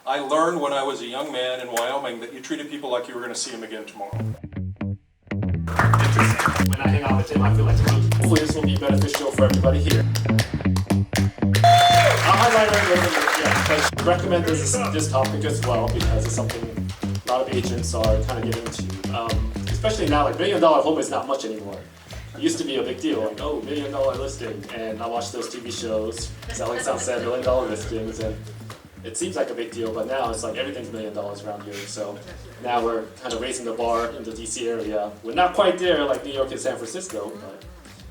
I learned when I was a young man in Wyoming that you treated people like you were going to see them again tomorrow. Interesting. When I hang out with him, I feel like hopefully this will be beneficial for everybody here. I'll highlight I recommend this topic as well because it's something a lot of agents are kind of getting into. Especially now, like $1 million home is not much anymore. It used to be a big deal, like, oh, $1 million listing, and I watched those TV shows, Selling Sunset, $1 million listings, and it seems like a big deal, but now it's like everything's $1 million around here. So now we're kind of raising the bar in the DC area. We're not quite there like New York and San Francisco,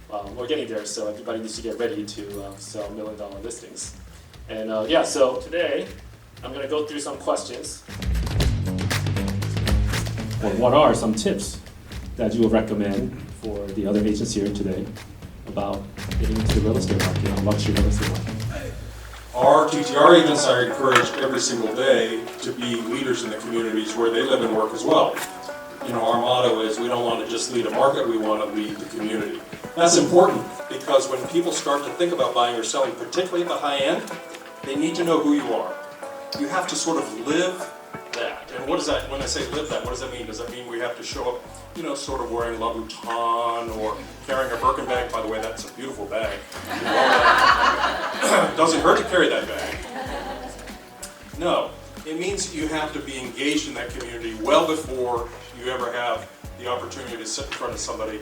but we're getting there. So everybody needs to get ready to sell $1 million listings. And so today I'm going to go through some questions. Well, what are some tips that you would recommend for the other agents here today about getting into the real estate market, luxury real estate market? Our TTR agents are encouraged every single day to be leaders in the communities where they live and work as well. You know, our motto is we don't want to just lead a market, we want to lead the community. That's important because when people start to think about buying or selling, particularly at the high end, they need to know who you are. You have to sort of live that. And what does that, when I say live that, what does that mean? Does that mean we have to show up, you know, sort of wearing Louboutin or carrying a Birkin bag? By the way, that's a beautiful bag. You know, doesn't hurt to carry that bag. No, it means you have to be engaged in that community well before you ever have the opportunity to sit in front of somebody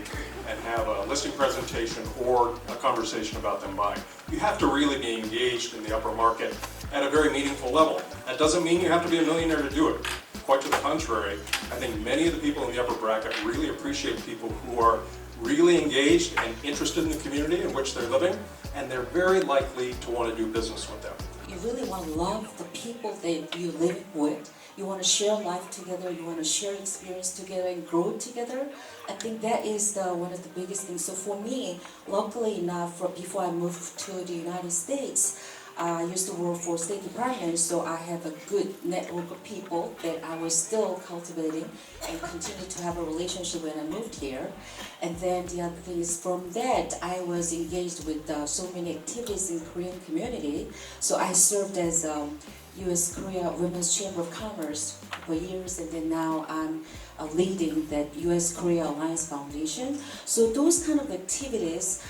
and have a listing presentation or a conversation about them buying. You have to really be engaged in the upper market at a very meaningful level. That doesn't mean you have to be a millionaire to do it. Quite to the contrary, I think many of the people in the upper bracket really appreciate people who are really engaged and interested in the community in which they're living, and they're very likely to want to do business with them. You really want to love the people that you live with. You want to share life together, you want to share experience together and grow together. I think that is one of the biggest things. So for me, luckily enough, before I moved to the United States, I used to work for State Department, so I have a good network of people that I was still cultivating and continue to have a relationship when I moved here. And then the other thing is from that, I was engaged with so many activities in Korean community. So I served as U.S. Korea Women's Chamber of Commerce for years, and then now I'm leading that U.S. Korea Alliance Foundation. So those kind of activities,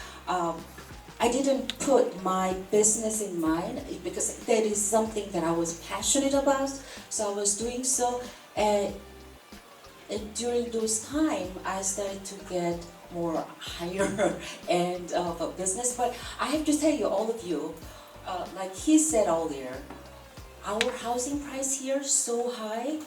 I didn't put my business in mind because that is something that I was passionate about, so I was doing so. And during those time, I started to get more higher end of a business. But I have to tell you, all of you, like he said earlier, our housing price here is so high.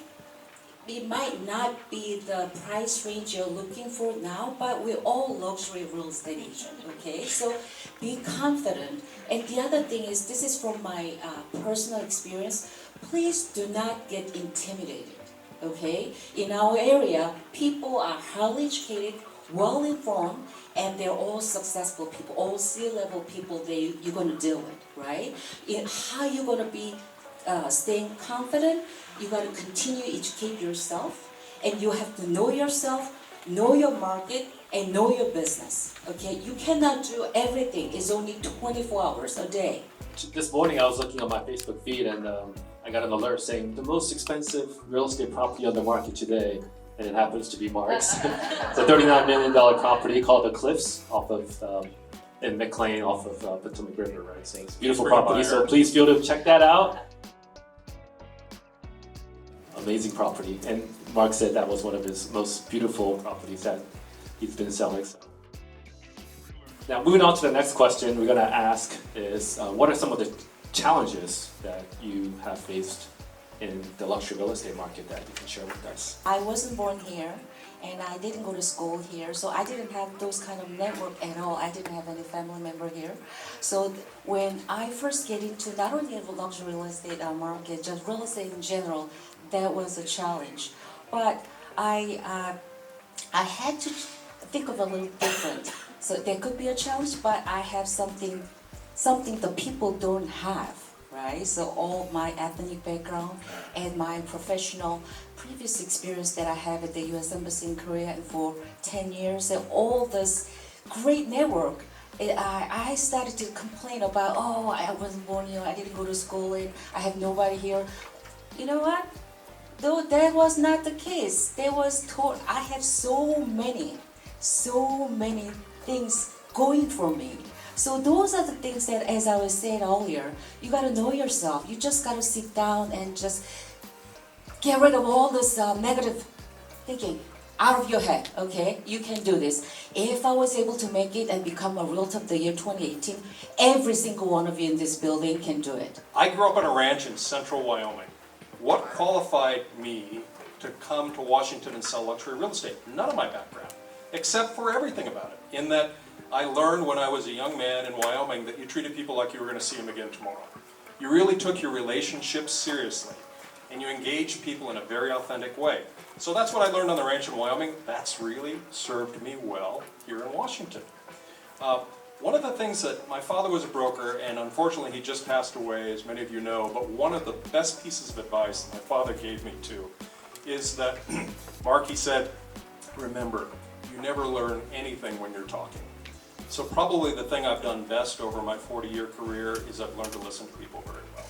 It might not be the price range you're looking for now, but we're all luxury real estate agents, okay? So be confident. And the other thing is, this is from my personal experience, please do not get intimidated, okay? In our area, people are highly educated, well-informed, and they're all successful people, all C-level people you're going to deal with, right? How you're going to be staying confident, you got to continue to educate yourself, and you have to know yourself, know your market, and know your business. Okay, you cannot do everything. It's only 24 hours a day. This morning I was looking at my Facebook feed and I got an alert saying the most expensive real estate property on the market today, and it happens to be Mark's. It's a $39 million property called The Cliffs off of in McLean off of Potomac River, right? So it's a beautiful property. So please feel to check that out. Amazing property, and Mark said that was one of his most beautiful properties that he's been selling. So. Now, moving on to the next question we're going to ask is, what are some of the challenges that you have faced in the luxury real estate market that you can share with us? I wasn't born here, and I didn't go to school here, so I didn't have those kind of network at all. I didn't have any family member here. So when I first get into not only the luxury real estate market, just real estate in general, that was a challenge. But I had to think of a little different. So there could be a challenge, but I have something the people don't have, right? So all my ethnic background and my professional previous experience that I have at the U.S. Embassy in Korea and for 10 years, and all this great network, I started to complain about, oh, I wasn't born here, I didn't go to school, and I have nobody here. You know what? Though that was not the case. There was told I have so many things going for me. So those are the things that, as I was saying earlier, you gotta know yourself. You just gotta sit down and just get rid of all this negative thinking out of your head, okay? You can do this. If I was able to make it and become a Realtor of the Year 2018, every single one of you in this building can do it. I grew up on a ranch in central Wyoming. What qualified me to come to Washington and sell luxury real estate? None of my background, except for everything about it. In that I learned when I was a young man in Wyoming that you treated people like you were going to see them again tomorrow. You really took your relationships seriously, and you engaged people in a very authentic way. So that's what I learned on the ranch in Wyoming. That's really served me well here in Washington. One of the things that my father was a broker, and unfortunately he just passed away, as many of you know, but one of the best pieces of advice that my father gave me too is that, Mark, he said, remember, you never learn anything when you're talking. So probably the thing I've done best over my 40-year career is I've learned to listen to people very well.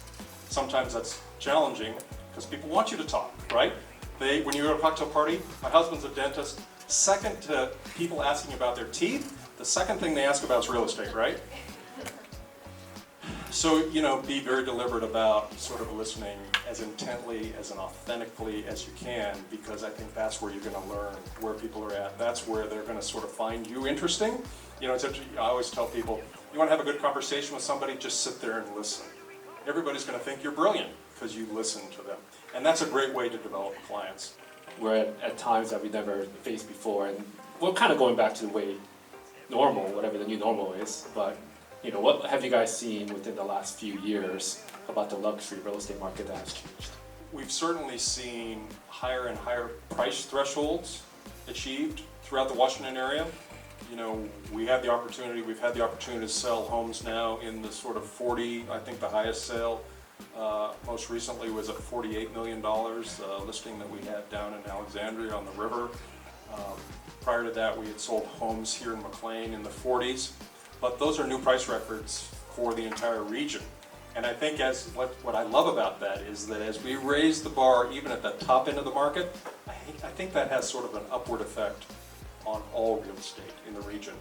Sometimes that's challenging because people want you to talk, right? When you go to a cocktail party, my husband's a dentist, second to people asking about their teeth, the second thing they ask about is real estate, right? So, be very deliberate about sort of listening as intently, as authentically as you can, because I think that's where you're going to learn where people are at. That's where they're going to sort of find you interesting. I always tell people, you want to have a good conversation with somebody, just sit there and listen. Everybody's going to think you're brilliant because you listen to them. And that's a great way to develop clients. We're at times that we never faced before, and we're kind of going back to the way normal, whatever the new normal is, but what have you guys seen within the last few years about the luxury real estate market that has changed? We've certainly seen higher and higher price thresholds achieved throughout the Washington area. We've had the opportunity to sell homes now in the sort of 40, I think the highest sale most recently was at $48 million, listing that we had down in Alexandria on the river. Prior to that, we had sold homes here in McLean in the 40s. But those are new price records for the entire region. And I think what I love about that is that as we raise the bar even at the top end of the market, I think that has sort of an upward effect on all real estate in the region.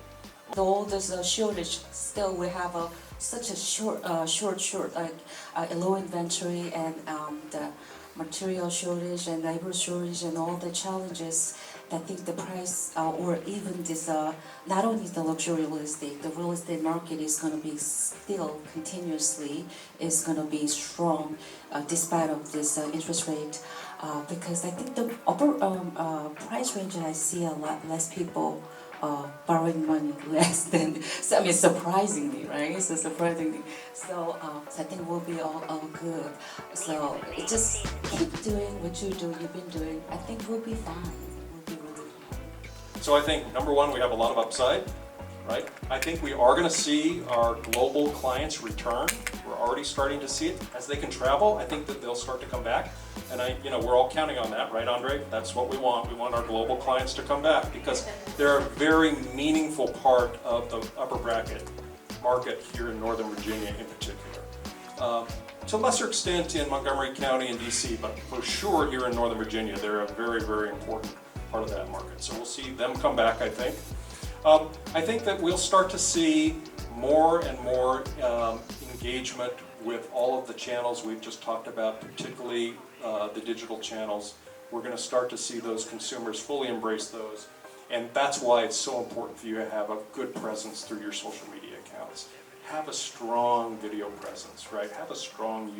Though there's a shortage, still we have such a short, low inventory and the material shortage and labor shortage and all the challenges. I think the price or even this, not only the luxury real estate, the real estate market is going to be still continuously is going to be strong despite of this interest rate because I think the upper price range I see a lot less people borrowing money less than, surprisingly, right? So surprisingly. So I think we'll be all good. So just keep doing what you've been doing. I think we'll be fine. So I think, number one, we have a lot of upside, right? I think we are going to see our global clients return. We're already starting to see it. As they can travel, I think that they'll start to come back. And we're all counting on that, right, Andre? That's what we want. We want our global clients to come back because they're a very meaningful part of the upper bracket market here in Northern Virginia in particular. To a lesser extent in Montgomery County and DC, but for sure here in Northern Virginia, they're a very, very important part of that market. So we'll see them come back, I think. I think that we'll start to see more and more engagement with all of the channels we've just talked about, particularly the digital channels. We're going to start to see those consumers fully embrace those. And that's why it's so important for you to have a good presence through your social media accounts. Have a strong video presence, right? Have a strong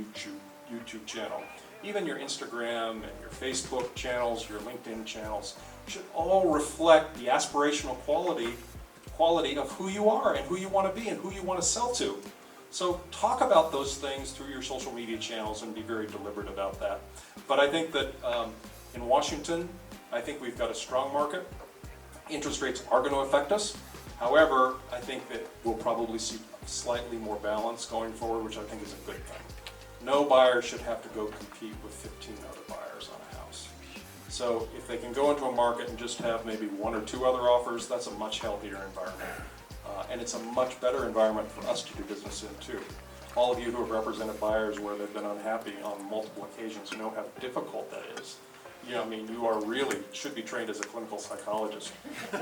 YouTube channel. Even your Instagram and your Facebook channels, your LinkedIn channels should all reflect the aspirational quality of who you are and who you want to be and who you want to sell to. So talk about those things through your social media channels and be very deliberate about that. But I think that in Washington, I think we've got a strong market. Interest rates are going to affect us. However, I think that we'll probably see slightly more balance going forward, which I think is a good thing. No buyer should have to go compete with 15 other buyers on a house. So if they can go into a market and just have maybe one or two other offers, that's a much healthier environment. And it's a much better environment for us to do business in too. all of you who have represented buyers where they've been unhappy on multiple occasions know how difficult that is. You know, I mean, you are really, should be trained as a clinical psychologist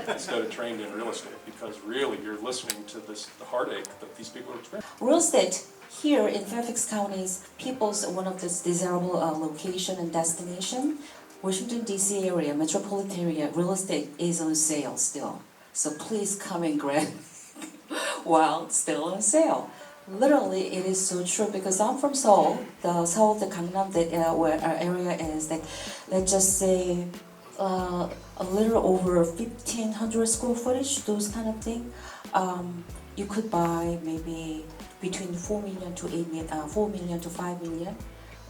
instead of trained in real estate, because really you're listening to the heartache that these people are experiencing. Real estate here in Fairfax County is people's one of the desirable location and destination. Washington D.C. area, metropolitan area, real estate is on sale still. So please come and grab while it's still on sale. Literally, it is so true because I'm from Seoul, the Gangnam, where our area is like, let's just say, a little over 1,500 square footage, those kind of thing. You could buy maybe between 4 million to 8 million, 4 million to 5 million.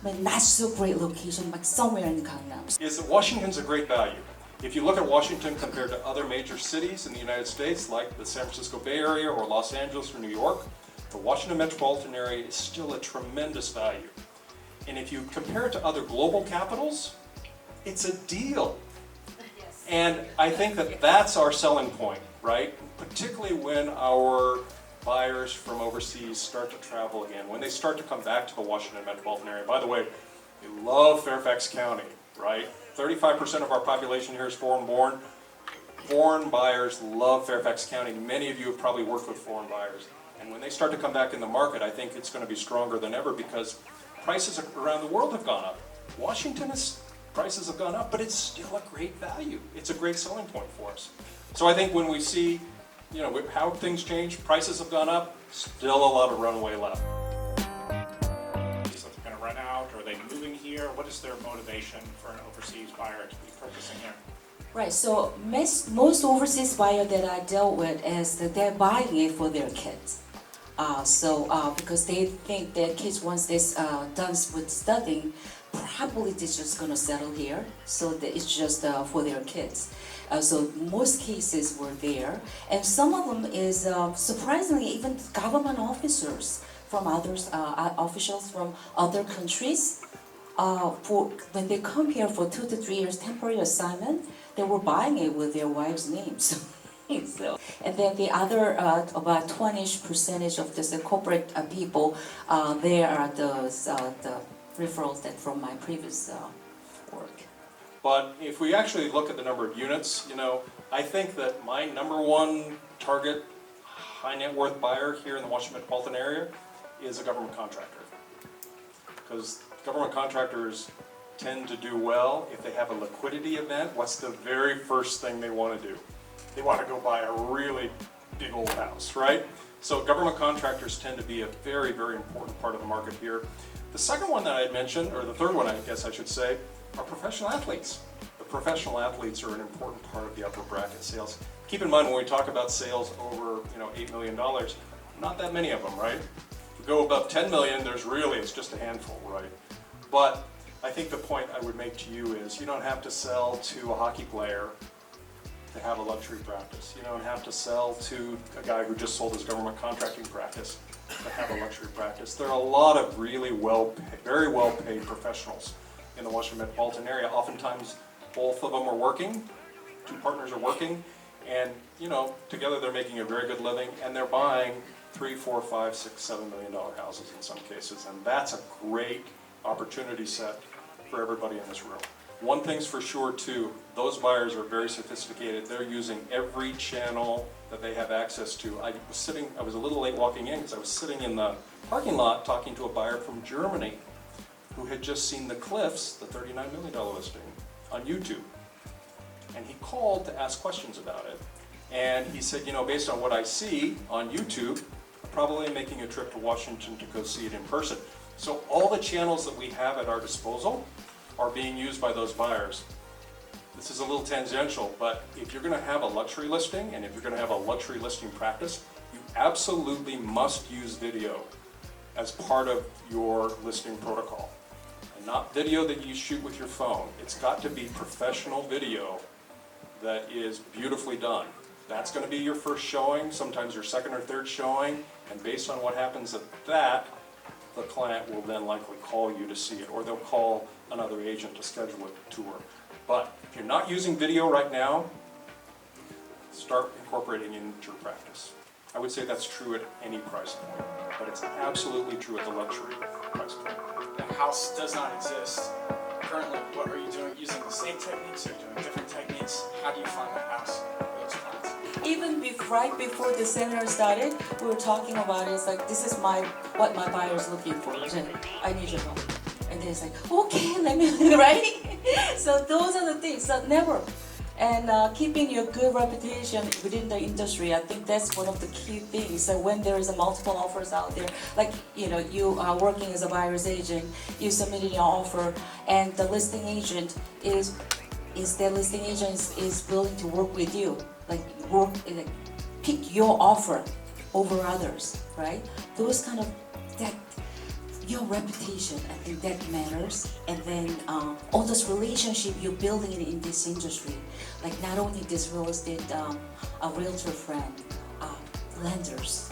But not so great location, like somewhere in Gangnam. Is that Washington's a great value. If you look at Washington compared to other major cities in the United States, like the San Francisco Bay Area or Los Angeles or New York, the Washington metropolitan area is still a tremendous value. And if you compare it to other global capitals, it's a deal. Yes. And I think that that's our selling point, right? Particularly when our buyers from overseas start to travel again, when they start to come back to the Washington metropolitan area. By the way, we love Fairfax County, right? 35% of our population here is foreign-born. Foreign buyers love Fairfax County. Many of you have probably worked with foreign buyers. And when they start to come back in the market, I think it's going to be stronger than ever because prices around the world have gone up. Prices have gone up, but it's still a great value. It's a great selling point for us. So I think when we see, you know, how things change, prices have gone up, still a lot of runway left. Is it going to run out? Or are they moving here? What is their motivation for an overseas buyer to be purchasing here? Right, so most overseas buyer that I dealt with is that they're buying it for their kids. Because they think their kids, once they're done with studying, probably they're just gonna settle here. So that it's just for their kids. So most cases were there, and some of them is surprisingly even government officers from officials from other countries. When they come here for 2 to 3 years temporary assignment, they were buying it with their wives' names. So, and then the other about 20% of the corporate people, they are the referrals that from my previous work. But if we actually look at the number of units, you know, I think that my number one target high net worth buyer here in the Washington metropolitan area is a government contractor. Because government contractors tend to do well if they have a liquidity event. What's the very first thing they want to do? They want to go buy a really big old house, right? So government contractors tend to be a very, very important part of the market here. The second one that I had mentioned, or the third one I guess I should say, are professional athletes. The professional athletes are an important part of the upper bracket sales. Keep in mind when we talk about sales over, you know, $8 million, not that many of them, right? If we go above 10 million, it's just a handful, right? But I think the point I would make to you is you don't have to sell to a hockey player to have a luxury practice. You don't have to sell to a guy who just sold his government contracting practice to have a luxury practice. There are a lot of really very well-paid professionals in the Washington metropolitan area. Oftentimes, both of them are working, two partners are working, and you know, together they're making a very good living, and they're buying $3, $4, $5, $6, $7 million houses in some cases, and that's a great opportunity set for everybody in this room. One thing's for sure too, those buyers are very sophisticated. They're using every channel that they have access to. I was a little late walking in because I was sitting in the parking lot talking to a buyer from Germany who had just seen The Cliffs, the $39 million listing, on YouTube. And he called to ask questions about it. And he said, you know, based on what I see on YouTube, I'm probably making a trip to Washington to go see it in person. So all the channels that we have at our disposal are being used by those buyers. This is a little tangential, but if you're going to have a luxury listing and if you're going to have a luxury listing practice, you absolutely must use video as part of your listing protocol. And not video that you shoot with your phone. It's got to be professional video that is beautifully done. That's going to be your first showing, sometimes your second or third showing, and based on what happens at that, the client will then likely call you to see it, or they'll call another agent to schedule a tour. But if you're not using video right now, start incorporating it into your practice. I would say that's true at any price point, but it's absolutely true at the luxury price point. The house does not exist. Currently, what are you doing? Using the same techniques? Are you doing different techniques? How do you find that house for those clients? Even right before the seminar started, we were talking about it. It's like, this is what my buyer's looking for. I need your help. And then it's like, okay, let me, right? So those are the things that never. And keeping your good reputation within the industry, I think that's one of the key things. So when there is a multiple offers out there, like, you are working as a buyer's agent, you submitted your offer, and the listing agent is willing to work with you, pick your offer over others, right? Those kind of, that, your reputation, I think that matters. And then all this relationship you're building in this industry, like not only this real estate, a realtor friend, lenders.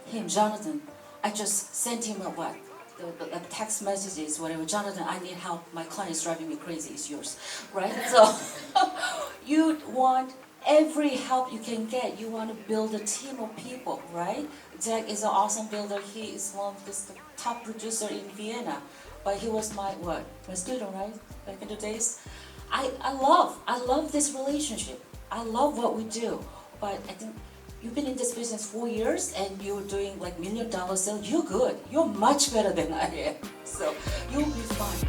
Him, Jonathan, I just sent him the text messages, whatever. Jonathan, I need help. My client is driving me crazy. It's yours, right? So you want every help you can get. You want to build a team of people, right? Jack is an awesome builder. He is one of the top producer in Vienna, but he was my student, right? Back in the days. I love this relationship. I love what we do, but I think you've been in this business 4 years and you're doing like $1 million sales. You're good. You're much better than I am. So you'll be fine.